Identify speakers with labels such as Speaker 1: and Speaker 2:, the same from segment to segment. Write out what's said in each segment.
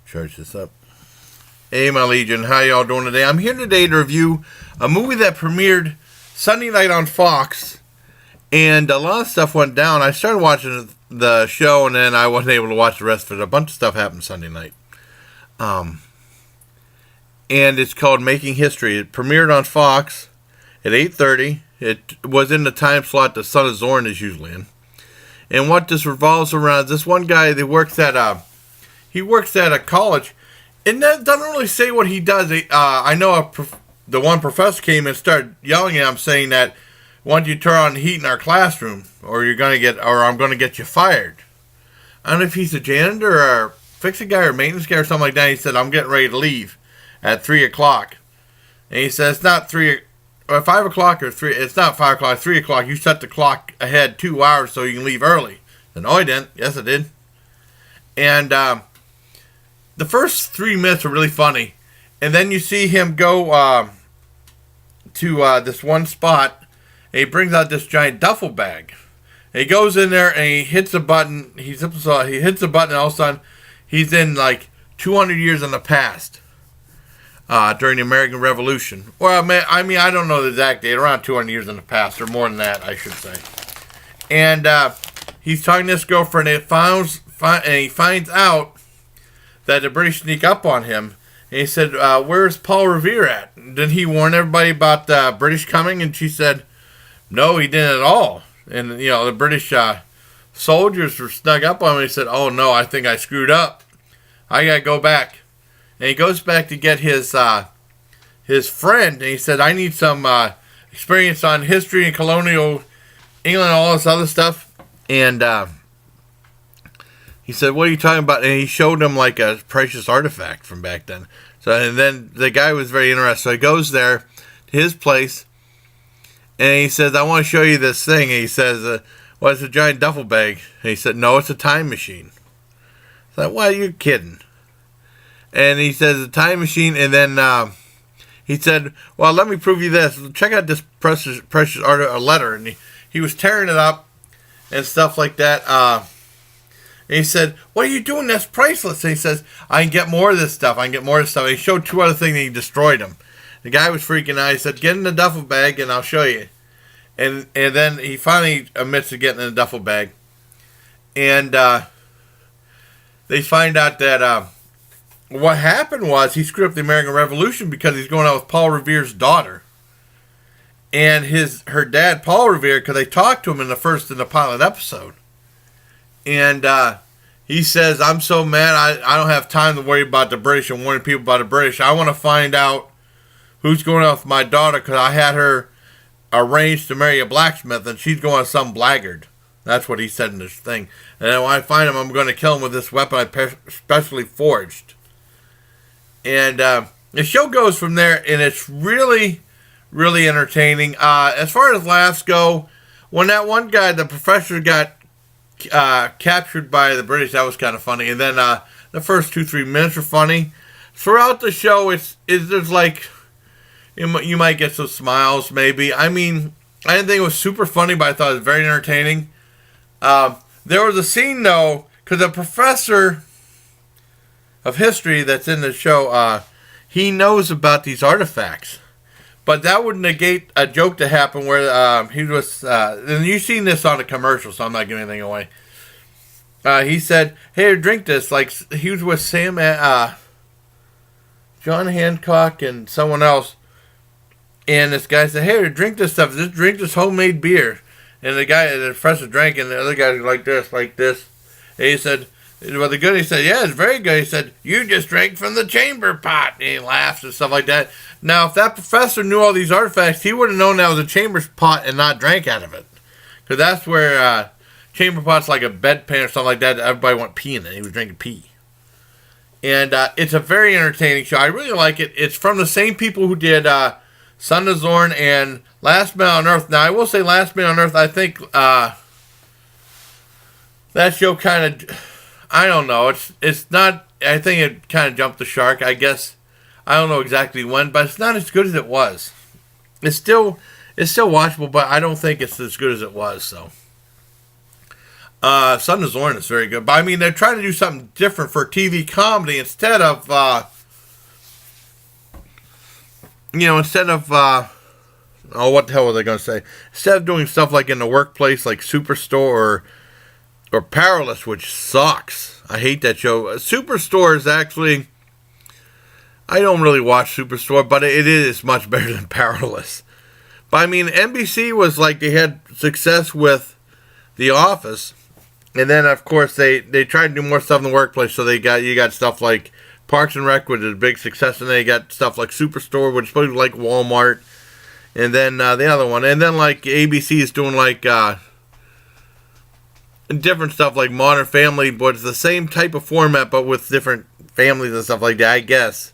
Speaker 1: Charge this up. Hey, my Legion, how y'all doing today? I'm here today to review a movie that premiered Sunday night on Fox, and a lot of stuff went down. I started watching the show, and then I wasn't able to watch the rest of it. A bunch of stuff happened Sunday night. And it's called Making History. It premiered on Fox at 8:30. It was in the time slot the Son of Zorn is usually in. And what this revolves around is this one guy that works at a college, and that doesn't really say what he does. I know the one professor came and started yelling at him, saying that, "Why don't you turn on the heat in our classroom, or I'm going to get you fired." I don't know if he's a janitor or fixing guy or maintenance guy or something like that. He said, "I'm getting ready to leave at 3:00," and he says, "It's not 5 o'clock or 3. It's not 5 o'clock. 3 o'clock. You set the clock ahead 2 hours so you can leave early." And no, I didn't. Yes, I did. And the first 3 minutes are really funny, and then you see him go to this one spot, and he brings out this giant duffel bag. And he goes in there and he hits a button. He hits a button, and all of a sudden, he's in like 200 years in the past. During the American Revolution. Well, I mean, I don't know the exact date. Around 200 years in the past, or more than that, I should say. And he's talking to his girlfriend, and he finds out that the British sneak up on him. And he said, "Where's Paul Revere at? Didn't he warn everybody about the British coming?" And she said, "No, he didn't at all." And, the British soldiers were snuck up on him. And he said, "Oh, no, I think I screwed up. I got to go back." And he goes back to get his friend, and he said, "I need some experience on history and colonial England and all this other stuff." And he said, "What are you talking about?" And he showed him like a precious artifact from back then. And then the guy was very interested. So he goes there to his place, and he says, "I want to show you this thing." And he says, "Well, it's a giant duffel bag." And he said, "No, it's a time machine." I thought, "Well, you're kidding." And he says, "a time machine," and then he said, "Well, let me prove you this. Check out this precious letter." And he was tearing it up and stuff like that. And he said, "What are you doing? That's priceless." And he says, "I can get more of this stuff. And he showed 2 other things, and he destroyed them. The guy was freaking out. He said, "Get in the duffel bag, and I'll show you." And then he finally admits to getting in the duffel bag. And they find out that what happened was he screwed up the American Revolution because he's going out with Paul Revere's daughter. And her dad, Paul Revere, because they talked to him in the pilot episode. And he says, "I'm so mad, I don't have time to worry about the British and warning people about the British. I want to find out who's going out with my daughter, because I had her arranged to marry a blacksmith, and she's going with some blackguard." That's what he said in this thing. "And then when I find him, I'm going to kill him with this weapon I specially forged." And the show goes from there, and it's really, really entertaining. As far as laughs go, when that one guy, the professor, got captured by the British, that was kind of funny. And then the first 2-3 minutes are funny. Throughout the show, there's like, you might get some smiles, maybe. I mean, I didn't think it was super funny, but I thought it was very entertaining. There was a scene, though, because the professor of history that's in the show, he knows about these artifacts, but that would negate a joke to happen where he was, and you've seen this on a commercial, so I'm not giving anything away. He said, "Hey, drink this." Like, he was with John Hancock and someone else, and this guy said, "Hey, drink this stuff. Just drink this homemade beer." And the professor drank, and the other guy was like this. And he said, "Was it good?" He said, "Yeah, it's very good." He said, "You just drank from the chamber pot." And he laughs and stuff like that. Now, if that professor knew all these artifacts, he would have known that was a chamber pot and not drank out of it. Because that's where chamber pot's like a bedpan or something like that. Everybody went pee in it. He was drinking pee. And it's a very entertaining show. I really like it. It's from the same people who did Son of Zorn and Last Man on Earth. Now, I will say Last Man on Earth, I think that show kind of, I don't know. It's not, I think it kind of jumped the shark, I guess. I don't know exactly when, but it's not as good as it was. It's still watchable, but I don't think it's as good as it was, so. Son of Zorn is very good. But I mean, they're trying to do something different for TV comedy instead of, oh, what the hell was I going to say? Instead of doing stuff like in the workplace, like Superstore or Powerless, which sucks. I hate that show. Superstore is actually, I don't really watch Superstore, but it is much better than Powerless. But I mean, NBC was like, they had success with The Office, and then of course they tried to do more stuff in the workplace. So you got stuff like Parks and Rec, which is a big success, and then you got stuff like Superstore, which is supposed to be like Walmart, and then the other one, and then like ABC is doing like different stuff like Modern Family, but it's the same type of format, but with different families and stuff like that, I guess.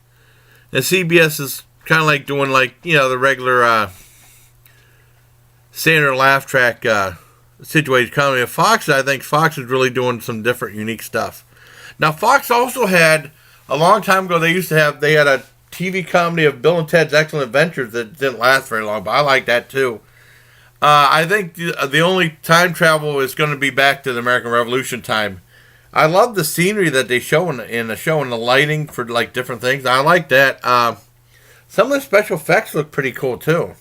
Speaker 1: And CBS is kind of like doing like, the regular standard laugh track situation comedy. Fox, I think Fox is really doing some different, unique stuff. Now, Fox also had, a long time ago, they had a TV comedy of Bill and Ted's Excellent Adventures that didn't last very long, but I like that too. I think the only time travel is going to be back to the American Revolution time. I love the scenery that they show in the show and the lighting for like different things. I like that. Some of the special effects look pretty cool too.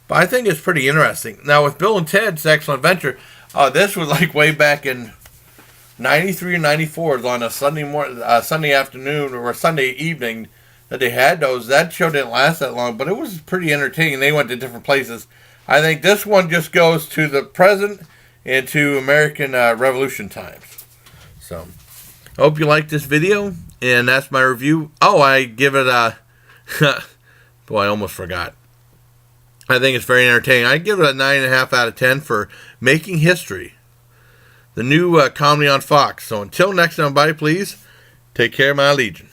Speaker 1: But I think it's pretty interesting. Now with Bill and Ted's Excellent Adventure, this was like way back in 93 or 94 on a Sunday afternoon or a Sunday evening that they had those. That show didn't last that long, but it was pretty entertaining. They went to different places. I think this one just goes to the present and to American Revolution times. So, I hope you liked this video, and that's my review. Oh, I give it a... boy, I almost forgot. I think it's very entertaining. I give it a 9.5 out of 10 for Making History, the new comedy on Fox. So until next time, everybody, please take care, my legion.